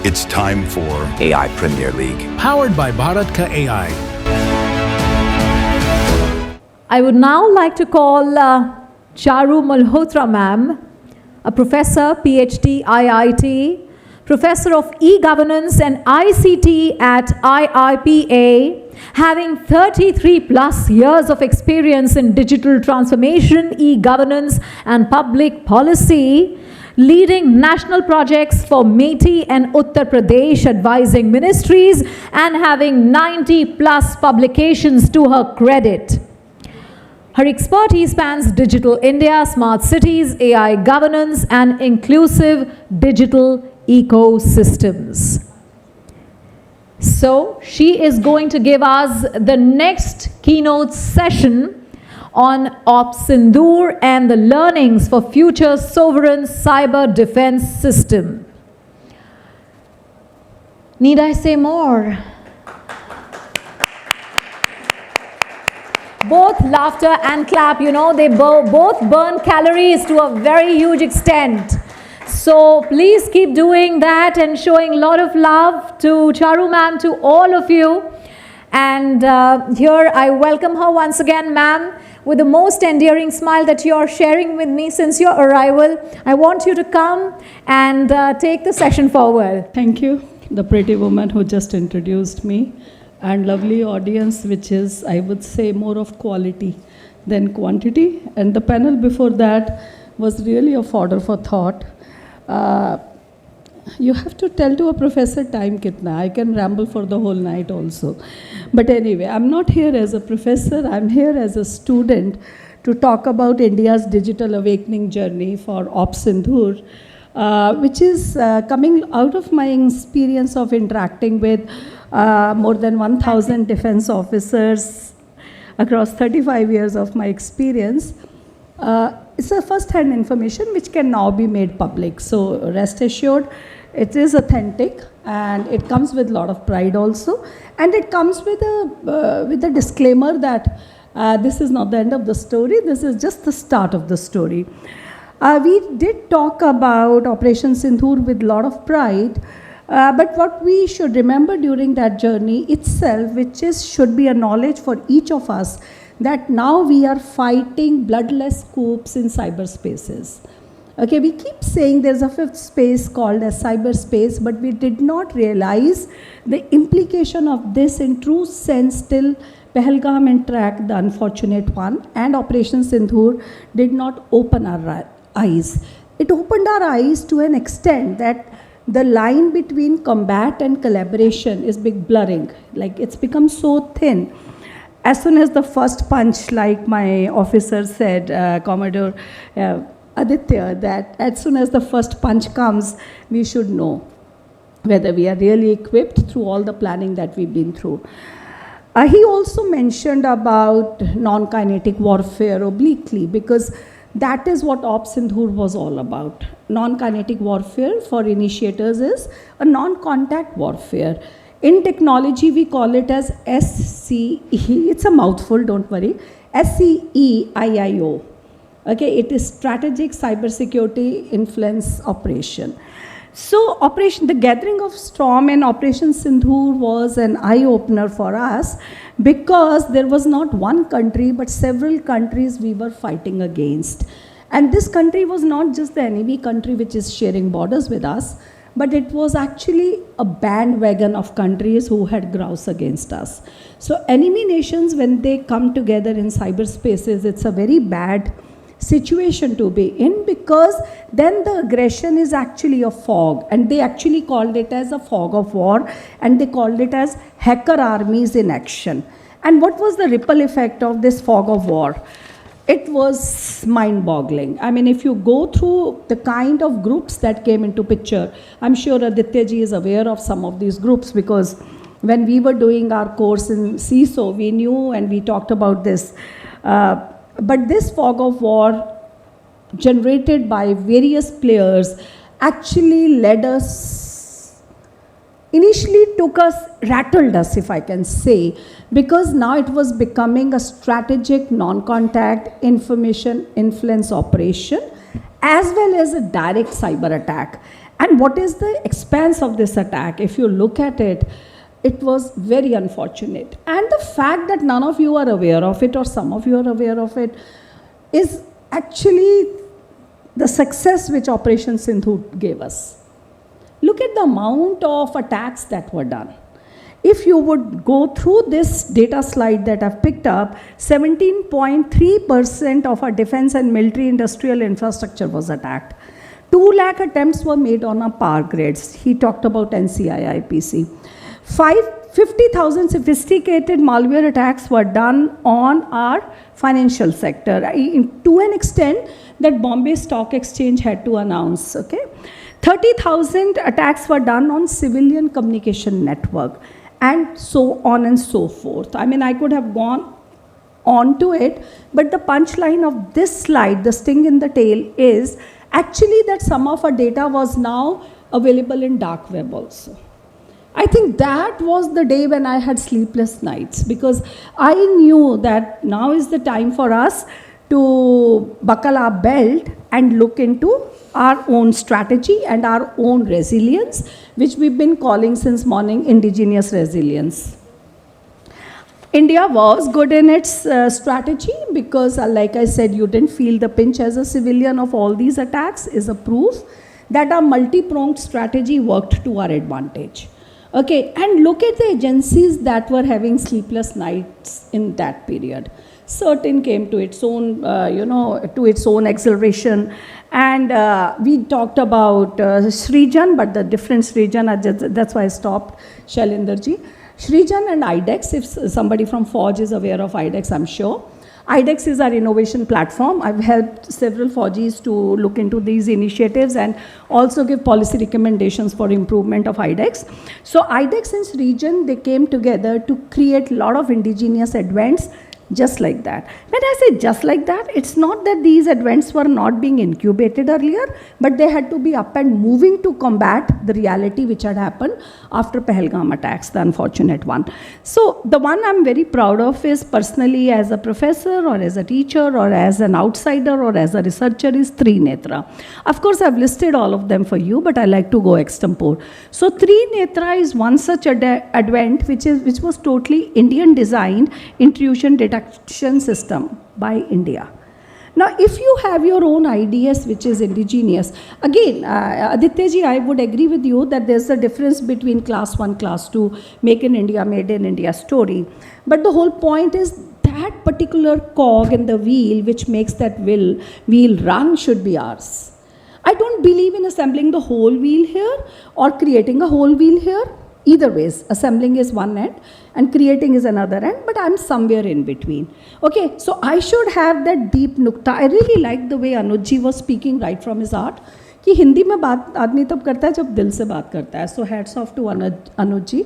It's time for AI Premier League. Powered by Bharat Ka AI. I would now like to call Charru Malhotra ma'am, a professor, Ph.D, IIT, professor of e-governance and ICT at IIPA, having 33 plus years of experience in digital transformation, e-governance and public policy, leading national projects for METI and Uttar Pradesh, advising ministries, and having 90 plus publications to her credit. Her expertise spans digital India, smart cities, AI governance, and inclusive digital ecosystems. So she is going to give us the next keynote session on Op Sindoor and the learnings for future sovereign cyber defense system. Need I say more? Both laughter and clap, you know, they both burn calories to a very huge extent. So please keep doing that and showing a lot of love to Charru ma'am, to all of you. And here I welcome her once again, ma'am, with the most endearing smile that you are sharing with me since your arrival. I want you to come and take the session forward. Thank you, the pretty woman who just introduced me, and lovely audience, which is, I would say, more of quality than quantity. And the panel before that was really a fodder for thought. You have to tell to a professor time kitna. I can ramble for the whole night also. But anyway, I'm not here as a professor. I'm here as a student to talk about India's digital awakening journey for Op Sindoor, which is coming out of my experience of interacting with more than 1,000 defense officers across 35 years of my experience. It's a first-hand information which can now be made public. So rest assured, it is authentic, and it comes with a lot of pride also. And it comes with a disclaimer that this is not the end of the story, this is just the start of the story. We did talk about Operation Sindoor with a lot of pride, but what we should remember during that journey itself, which should be a knowledge for each of us, that now we are fighting bloodless coups in cyberspaces. Okay, we keep saying there's a fifth space called as cyberspace, but we did not realize the implication of this in true sense till Pahalgam and Track, the unfortunate one, and Operation Sindoor did not open our eyes. It opened our eyes to an extent that the line between combat and collaboration is big blurring, like it's become so thin. As soon as the first punch, like my officer said, Commodore Aditya, that as soon as the first punch comes, we should know whether we are really equipped through all the planning that we've been through. He also mentioned about non-kinetic warfare obliquely, because that is what Op Sindoor was all about. Non-kinetic warfare for initiators is a non-contact warfare. In technology, we call it as SCE. It's a mouthful, don't worry. SCEIIO. Okay, it is Strategic Cybersecurity Influence Operation. So the gathering of storm in Operation Sindoor was an eye-opener for us, because there was not one country but several countries we were fighting against. And this country was not just the enemy country which is sharing borders with us, but it was actually a bandwagon of countries who had grouse against us. So enemy nations, when they come together in cyberspaces, it's a very bad situation to be in, because then the aggression is actually a fog, and they actually called it as a fog of war, and they called it as hacker armies in action. And what was the ripple effect of this fog of war? It was mind-boggling. I mean, if you go through the kind of groups that came into picture, I'm sure Aditya ji is aware of some of these groups, because when we were doing our course in CISO, we knew and we talked about this. But this fog of war generated by various players actually led us, initially rattled us, if I can say, because now it was becoming a strategic non-contact information influence operation as well as a direct cyber attack. And what is the expense of this attack? If you look at it, it was very unfortunate. And the fact that none of you are aware of it, or some of you are aware of it, is actually the success which Operation Sindoor gave us. Look at the amount of attacks that were done. If you would go through this data slide that I've picked up, 17.3% of our defense and military industrial infrastructure was attacked. 2 lakh attempts were made on our power grids. He talked about NCIIPC. 50,000 sophisticated malware attacks were done on our financial sector, to an extent that Bombay Stock Exchange had to announce, okay? 30,000 attacks were done on civilian communication network, and so on and so forth. I mean, I could have gone on to it, but the punchline of this slide, the sting in the tail, is actually that some of our data was now available in dark web also. I think that was the day when I had sleepless nights, because I knew that now is the time for us to buckle our belt and look into our own strategy and our own resilience, which we've been calling since morning indigenous resilience. India was good in its strategy because, like I said, you didn't feel the pinch as a civilian of all these attacks, is a proof that our multi-pronged strategy worked to our advantage. Okay, and look at the agencies that were having sleepless nights in that period. Certain came to its own, to its own acceleration. And we talked about Srijan, but the different Srijan, that's why I stopped, Shailenderji. Srijan and IDEX, if somebody from Forge is aware of IDEX, I'm sure. IDEX is our innovation platform. I've helped several Forges to look into these initiatives and also give policy recommendations for improvement of IDEX. So IDEX and Srijan, they came together to create a lot of indigenous advents just like that. When I say just like that, it's not that these advents were not being incubated earlier, but they had to be up and moving to combat the reality which had happened after Pahalgam attacks, the unfortunate one. So the one I'm very proud of is personally as a professor or as a teacher or as an outsider or as a researcher is Trinetra. Of course, I've listed all of them for you, but I like to go extempore. So Trinetra is one such advent which was totally Indian designed intrusion detection system by India. Now, if you have your own IDS, which is indigenous, again, Aditya ji, I would agree with you that there's a difference between class 1, class 2, make in India, made in India story. But the whole point is that particular cog in the wheel, which makes that wheel run, should be ours. I don't believe in assembling the whole wheel here or creating a whole wheel here. Either ways, assembling is one end and creating is another end, but I'm somewhere in between. Okay, so I should have that deep nukta. I really like the way Anuj ji was speaking right from his heart. कि हिंदी में बात आदमी तब करता है जब दिल से बात करता है. So hats off to Anuj ji.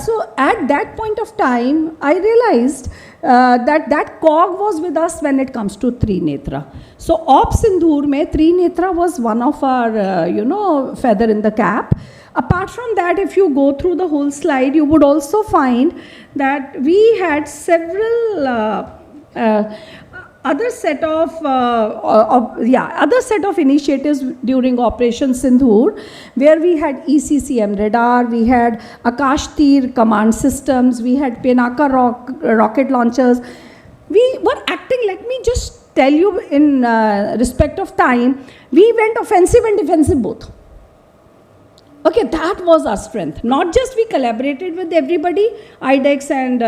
So at that point of time, I realized that cog was with us when it comes to Trinetra. So Op Sindoor mein Trinetra was one of our, feather in the cap. Apart from that, if you go through the whole slide, you would also find that we had several other set of initiatives during Operation Sindoor, where we had ECCM radar, we had Akash Tir command systems, we had Pinaka rocket launchers. We were acting, let me just tell you in respect of time, we went offensive and defensive both. Okay, that was our strength. Not just we collaborated with everybody, IDEX and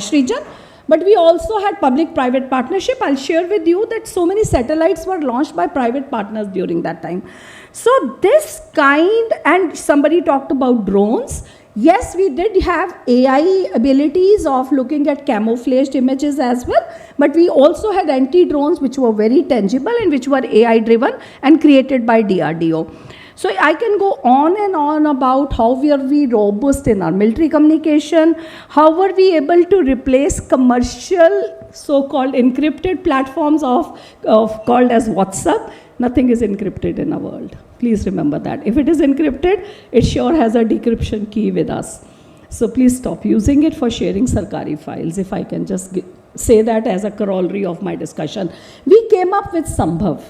Srijan, but we also had public-private partnership. I'll share with you that so many satellites were launched by private partners during that time. So this kind, and somebody talked about drones. Yes, we did have AI abilities of looking at camouflaged images as well, but we also had anti-drones which were very tangible and which were AI-driven and created by DRDO. So I can go on and on about how were we robust in our military communication, how were we able to replace commercial so-called encrypted platforms of called as WhatsApp. Nothing is encrypted in our world. Please remember that. If it is encrypted, it sure has a decryption key with us. So please stop using it for sharing Sarkari files, if I can just say that as a corollary of my discussion. We came up with Sambhav.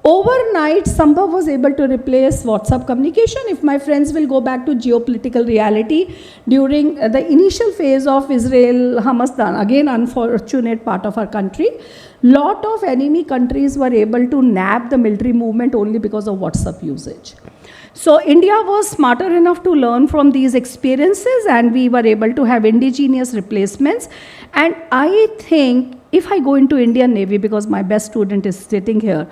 Overnight, Sambhav was able to replace WhatsApp communication. If my friends will go back to geopolitical reality, during the initial phase of Israel-Hamas, again unfortunate part of our country, lot of enemy countries were able to nab the military movement only because of WhatsApp usage. So India was smarter enough to learn from these experiences, and we were able to have indigenous replacements. And I think if I go into Indian Navy, because my best student is sitting here,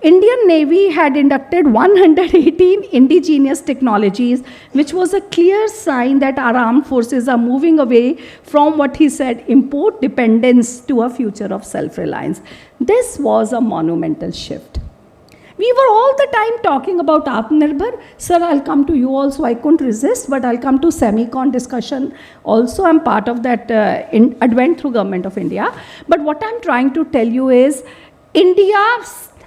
Indian Navy had inducted 118 indigenous technologies, which was a clear sign that our armed forces are moving away from what he said, import dependence, to a future of self-reliance. This was a monumental shift. We were all the time talking about Atmanirbhar. Sir, I'll come to you also. I couldn't resist, but I'll come to semicon discussion also. I'm part of that advent through Government of India. But what I'm trying to tell you is, India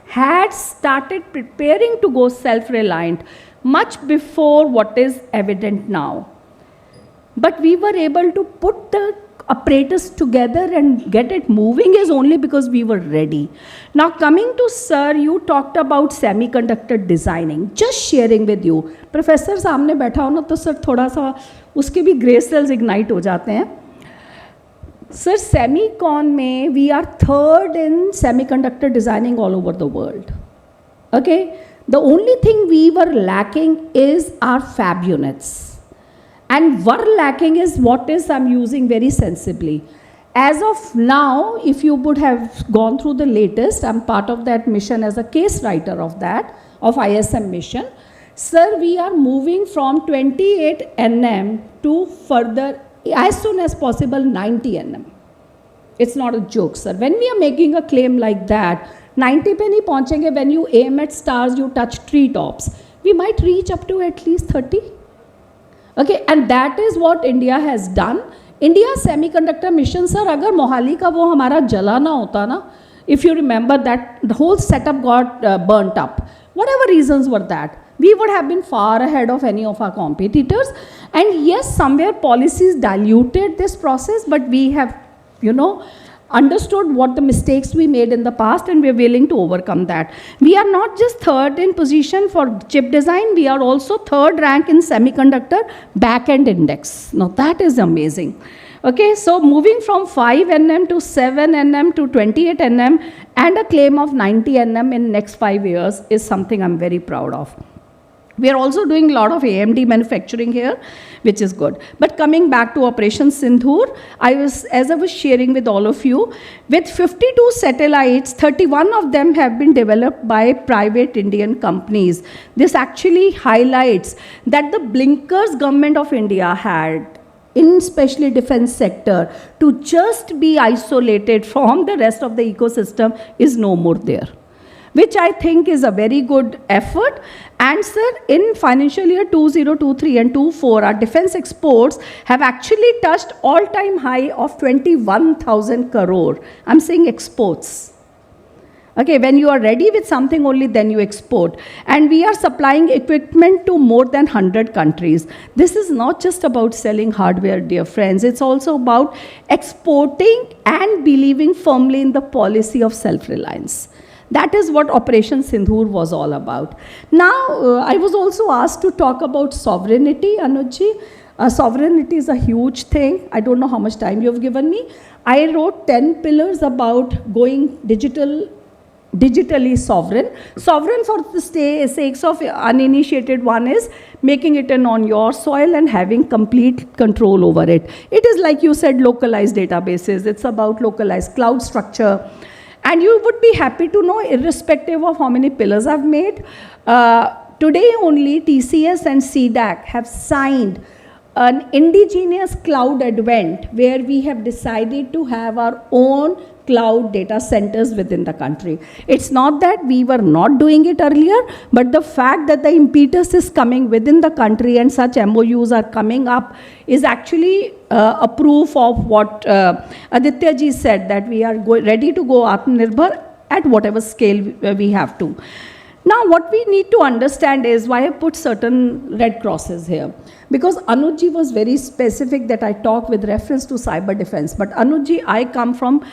had started preparing to go self-reliant much before what is evident now. But we were able to put the apparatus together and get it moving is only because we were ready. Now coming to sir, you talked about semiconductor designing. Just sharing with you. Professor सामने बैठा हो ना तो sir थोड़ा सा उसके भी grey sales ignite हो जाते हैं. Sir, semicon में we are third in semiconductor designing all over the world. Okay? The only thing we were lacking is our fab units. And were lacking is what is I'm using very sensibly. As of now, if you would have gone through the latest, I'm part of that mission as a case writer of that, of ISM mission. Sir, we are moving from 28 nm to further, as soon as possible, 90 nm. It's not a joke, sir. When we are making a claim like that, 90 pe nahi pahunchenge, when you aim at stars, you touch treetops. We might reach up to at least 30. Okay, and that is what India has done. India semiconductor mission, sir, agar Mohali ka wo hamara jala na hota na, if you remember that, the whole setup got burnt up. Whatever reasons were that, we would have been far ahead of any of our competitors. And yes, somewhere policies diluted this process, but we have, understood what the mistakes we made in the past, and we are willing to overcome that. We are not just third in position for chip design, we are also third rank in semiconductor back-end index. Now that is amazing. Okay, so moving from 5 nm to 7 nm to 28 nm and a claim of 90 nm in next 5 years is something I'm very proud of. We are also doing a lot of AMD manufacturing here, which is good. But coming back to Operation Sindoor, as I was sharing with all of you, with 52 satellites, 31 of them have been developed by private Indian companies. This actually highlights that the blinkers Government of India had, in especially defense sector, to just be isolated from the rest of the ecosystem is no more there, which I think is a very good effort. And sir, in financial year 2023 and 24, our defense exports have actually touched all-time high of 21,000 crore. I'm saying exports. Okay, when you are ready with something only, then you export. And we are supplying equipment to more than 100 countries. This is not just about selling hardware, dear friends. It's also about exporting and believing firmly in the policy of self-reliance. That is what Operation Sindoor was all about. Now, I was also asked to talk about sovereignty, Anujji. Sovereignty is a huge thing. I don't know how much time you have given me. I wrote 10 pillars about going digitally sovereign. Sovereign for the sakes of uninitiated one is making it on your soil and having complete control over it. It is like you said, localized databases. It's about localized cloud structure. And you would be happy to know, irrespective of how many pillars I've made, today only TCS and CDAC have signed an indigenous cloud advent where we have decided to have our own cloud data centers within the country. It's not that we were not doing it earlier, but the fact that the impetus is coming within the country and such MOUs are coming up is actually a proof of what Aditya ji said, that we are ready to go Atmanirbhar at whatever scale we have to. Now, what we need to understand is why I put certain red crosses here. Because Anuj was very specific that I talk with reference to cyber defense. But Anuj, I come from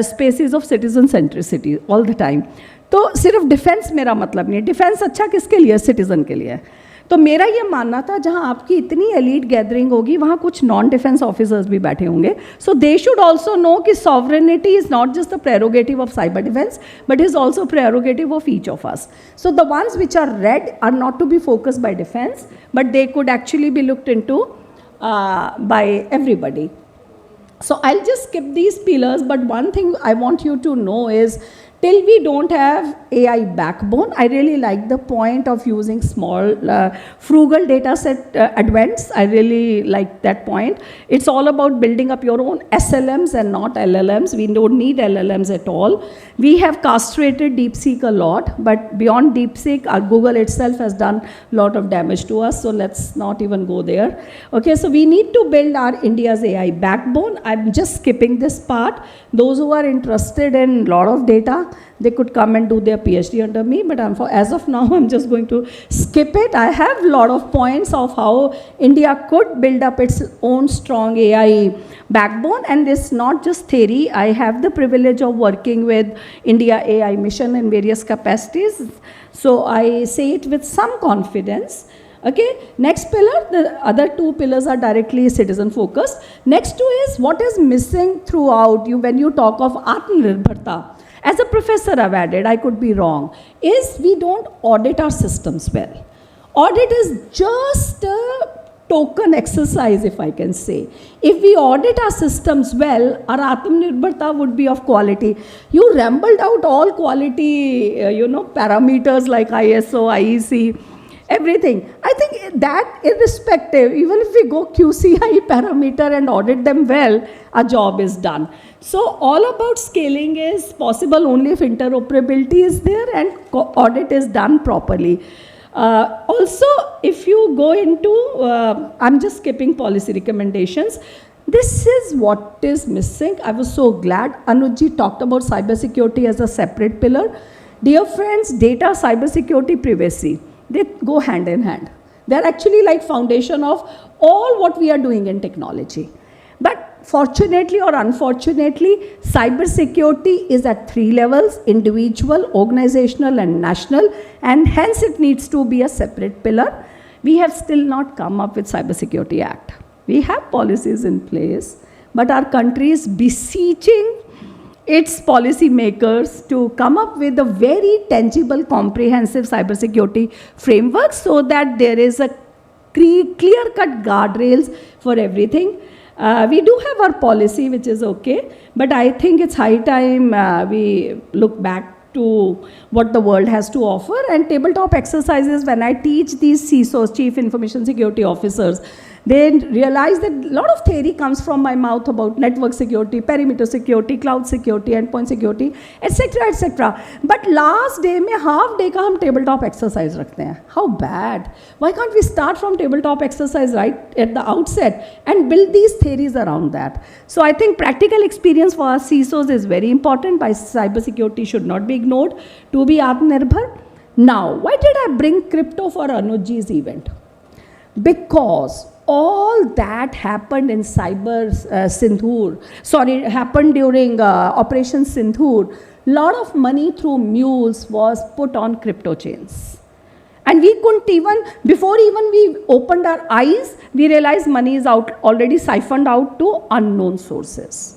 spaces of citizen centricity all the time. तो सिर्फ defence मेरा मतलब नहीं है, defence अच्छा किसके लिए, citizen के लिए। तो मेरा ये मानना था जहाँ आपकी इतनी एलीट गैदरिंग होगी वहाँ कुछ नॉन डिफेंस ऑफिसर्स भी बैठे होंगे, सो दे शुड ऑल्सो नो कि sovereignty is not just the prerogative of cyber defence but is also prerogative of each of us. So the ones which are read are not to be focused by defense, but they could actually be looked into by everybody. So I'll just skip these pillars, but one thing I want you to know is till we don't have AI backbone, I really like the point of using small, frugal data set advents. I really like that point. It's all about building up your own SLMs and not LLMs. We don't need LLMs at all. We have castrated DeepSeek a lot, but beyond DeepSeek, Google itself has done a lot of damage to us, so let's not even go there. Okay, so we need to build our India's AI backbone. I'm just skipping this part. Those who are interested in a lot of data, they could come and do their PhD under me, but as of now, I'm just going to skip it. I have a lot of points of how India could build up its own strong AI backbone, and it's not just theory. I have the privilege of working with India AI mission in various capacities, so I say it with some confidence. Okay, next pillar, the other two pillars are directly citizen focused. Next two is what is missing throughout you when you talk of Atmanirbharta. As a professor, I've added, I could be wrong, is we don't audit our systems well. Audit is just a token exercise, if I can say. If we audit our systems well, our Atmanirbharta would be of quality. You rambled out all quality, parameters like ISO, IEC, everything. I think that irrespective, even if we go QCI parameter and audit them well, our job is done. So all about scaling is possible only if interoperability is there and audit is done properly. Also, if you go into, I'm just skipping policy recommendations. This is what is missing. I was so glad Anuj talked about cybersecurity as a separate pillar. Dear friends, data, cybersecurity, privacy, they go hand in hand. They're actually like foundation of all what we are doing in technology. But fortunately or unfortunately, cybersecurity is at 3 levels: individual, organizational, and national, and hence it needs to be a separate pillar. We have still not come up with Cybersecurity Act. We have policies in place, but our country is beseeching its policy makers to come up with a very tangible, comprehensive cybersecurity framework so that there is a clear-cut guardrails for everything. We do have our policy, which is okay, but I think it's high time we look back to what the world has to offer. And tabletop exercises, when I teach these CISOs, Chief Information Security Officers, they realize that a lot of theory comes from my mouth about network security, perimeter security, cloud security, endpoint security, etc., etc. But last day में half day का हम tabletop exercise रखते हैं. How bad? Why can't we start from tabletop exercise right at the outset and build these theories around that? So I think practical experience for our CISOs is very important. By cybersecurity should not be ignored to be Atmanirbhar. Now, why did I bring crypto for Anujji's event? Because all that happened in happened during Operation Sindoor. Lot of money through mules was put on crypto chains. And we couldn't even, before even we opened our eyes, we realized money is already siphoned out to unknown sources.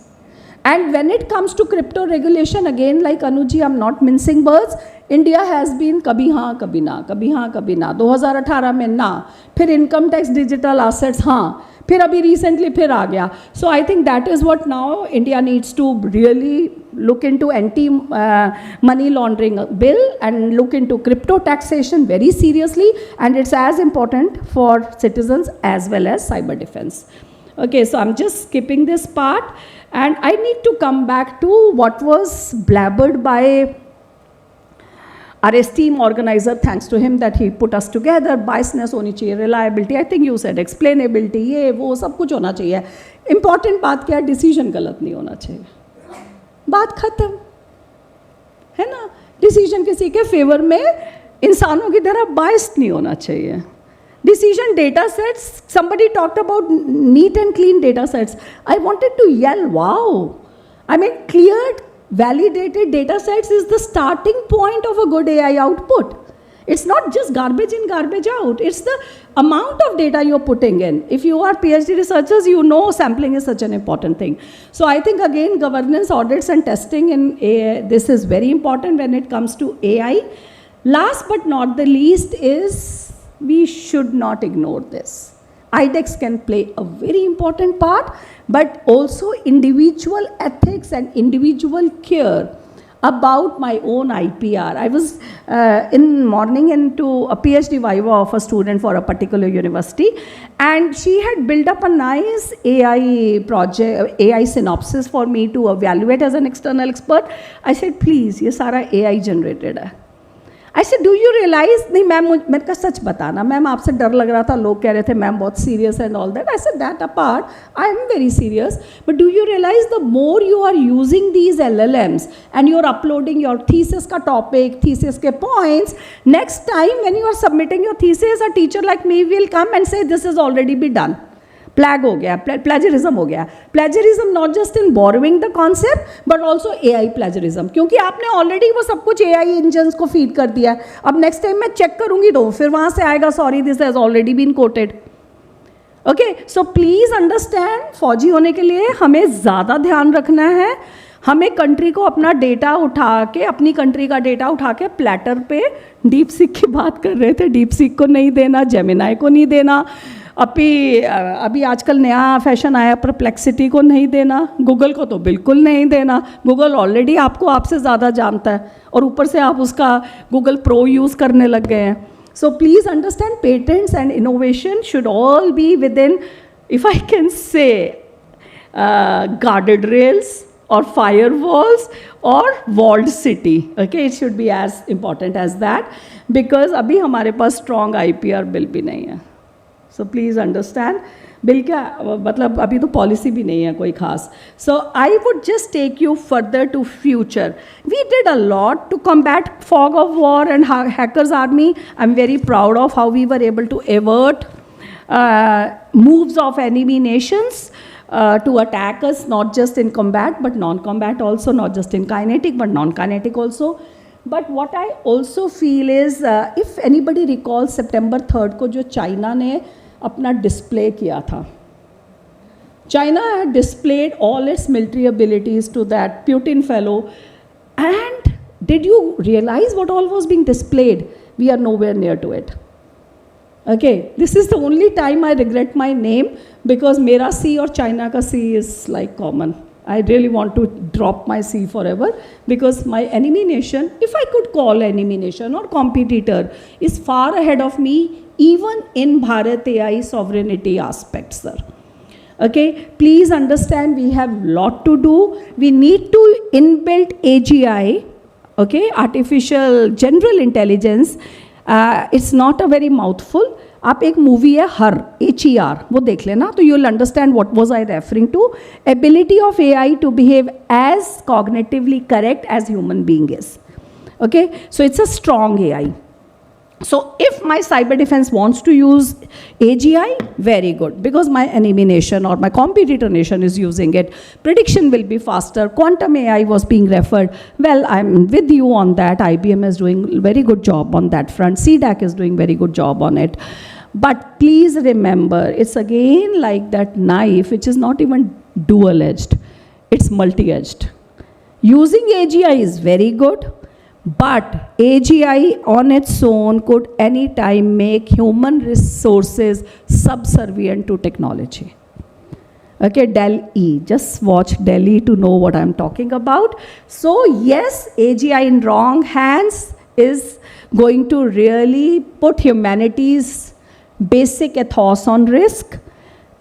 And when it comes to crypto regulation, again, like Anuji, I'm not mincing words, India has been kabhi haan, kabhi na, kabhi haan, kabhi na. 2018 mein na, फिर income tax digital assets haan, फिर अभी recently फिर आ गया. So I think that is what now India needs to really look into anti-money laundering bill and look into crypto taxation very seriously, and it's as important for citizens as well as cyber defense. Okay, so I'm just skipping this part, and I need to come back to what was blabbered by our esteemed organizer. Thanks to him that he put us together. Biasness honi chahiye, reliability, I think you said explainability, ये वो सब कुछ होना चाहिए. Important बात क्या है, decision गलत नहीं होना चाहिए. बात खत्म है ना. Decision किसी के फेवर में इंसानों की तरह biased नहीं होना चाहिए. Decision data sets, somebody talked about neat and clean data sets. I wanted to yell, wow. I mean, clear validated data sets is the starting point of a good AI output. It's not just garbage in, garbage out. It's the amount of data you're putting in. If you are PhD researchers, you know sampling is such an important thing. So I think, again, governance, audits, and testing in AI, this is very important when it comes to AI. Last but not the least is we should not ignore this. IDEX can play a very important part, but also individual ethics and individual care about my own IPR. I was in morning into a PhD viva of a student for a particular university, and she had built up a nice AI project, AI synopsis for me to evaluate as an external expert. I said, please, ये सारा AI generated है. I said, do you realize, नहीं ma'am मैंने कहा सच बताना ma'am आपसे डर लग रहा था लोग कह रहे थे मैम बहुत serious and all that. I said that apart, I am very serious, but do you realize the more you are using these LLMs and you are uploading your thesis ka topic, thesis ke points, next time when you are submitting your thesis, a teacher like me will come and say this has already been done. Plag हो गया, plagiarism हो गया. Plagiarism not just in borrowing the concept, but also AI plagiarism. क्योंकि आपने already वो सब कुछ AI engines को feed कर दिया. अब next time मैं check करूँगी तो फिर वहाँ से आएगा sorry this has already been quoted. Okay, so please understand, फौजी होने के लिए हमें ज़्यादा ध्यान रखना है. हमें कंट्री को अपना डेटा उठा के, अपनी कंट्री का डेटा उठा के प्लेटर पे, डीप सीक की बात कर रहे थे, डीप सीक को नहीं देना, जेमिनाई को नहीं देना, अभी आजकल नया फैशन आया परप्लेक्सिटी को नहीं देना, गूगल को तो बिल्कुल नहीं देना. गूगल ऑलरेडी आपको आपसे ज़्यादा जानता है और ऊपर से आप उसका गूगल प्रो यूज़ करने लग गए हैं. So please understand, patents and innovation should all be with in, if I can say, guarded rails or firewalls or walled city. Okay, it should be as important as that, because अभी हमारे पास strong IPR bill भी नहीं है. So please understand, bill क्या मतलब अभी तो policy भी नहीं है कोई खास. So I would just take you further to future. We did a lot to combat fog of war and hackers army. I'm very proud of how we were able to avert moves of enemy nations to attack us, not just in combat but non-combat also, not just in kinetic but non-kinetic also. But what I also feel is, if anybody recalls September 3rd को जो China ने अपना display किया था, China had displayed all its military abilities to that Putin fellow, and did you realize what all was being displayed? We are nowhere near to it. Okay, this is the only time I regret my name, because मेरा C और China का C is like common. I really want to drop my C forever, because my enemy nation, if I could call enemy nation or competitor, is far ahead of me, even in Bharat AI sovereignty aspects, sir. Okay, please understand, we have lot to do. We need to inbuild AGI, okay, artificial general intelligence. It's not a very mouthful. आप एक movie है हर HER वो देख लेना, तो you will understand what was I referring to. Ability of AI to behave as cognitively correct as human being is. Okay, so it's a strong AI. So if my cyber defense wants to use AGI, very good, because my enemy nation or my competitor nation is using it. Prediction will be faster. Quantum AI was being referred. Well, I'm with you on that. IBM is doing a very good job on that front. CDAC is doing very good job on it. But please remember, it's again like that knife, which is not even dual-edged. It's multi-edged. Using AGI is very good. But AGI on its own could anytime make human resources subservient to technology. Okay, Dell E. Just watch Dell E to know what I'm talking about. So yes, AGI in wrong hands is going to really put humanity's basic ethos on risk.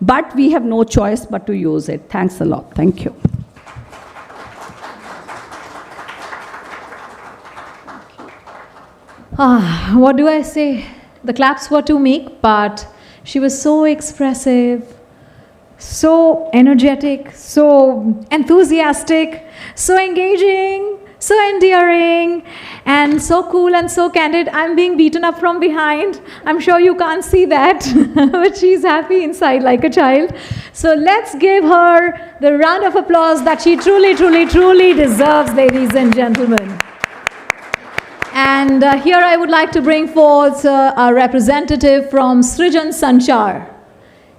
But we have no choice but to use it. Thanks a lot. Thank you. What do I say? The claps were too meek, but she was so expressive, so energetic, so enthusiastic, so engaging, So endearing and so cool and so candid. I'm being beaten up from behind. I'm sure you can't see that, but she's happy inside like a child. So let's give her the round of applause that she truly, truly, truly deserves, ladies and gentlemen. And here I would like to bring forth a representative from Srijan Sanchar.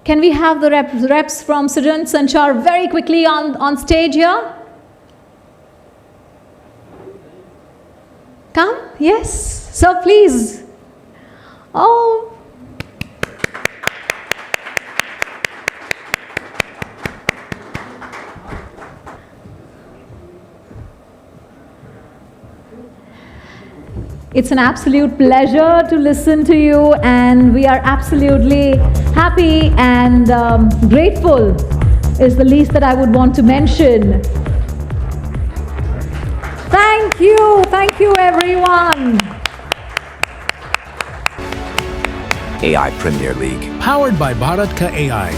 Can we have the reps from Srijan Sanchar very quickly on stage here? Come? Yes. So please. Oh. It's an absolute pleasure to listen to you, and we are absolutely happy and grateful is the least that I would want to mention. Thank you everyone. AI Premier League. Powered by Bharat Ka AI.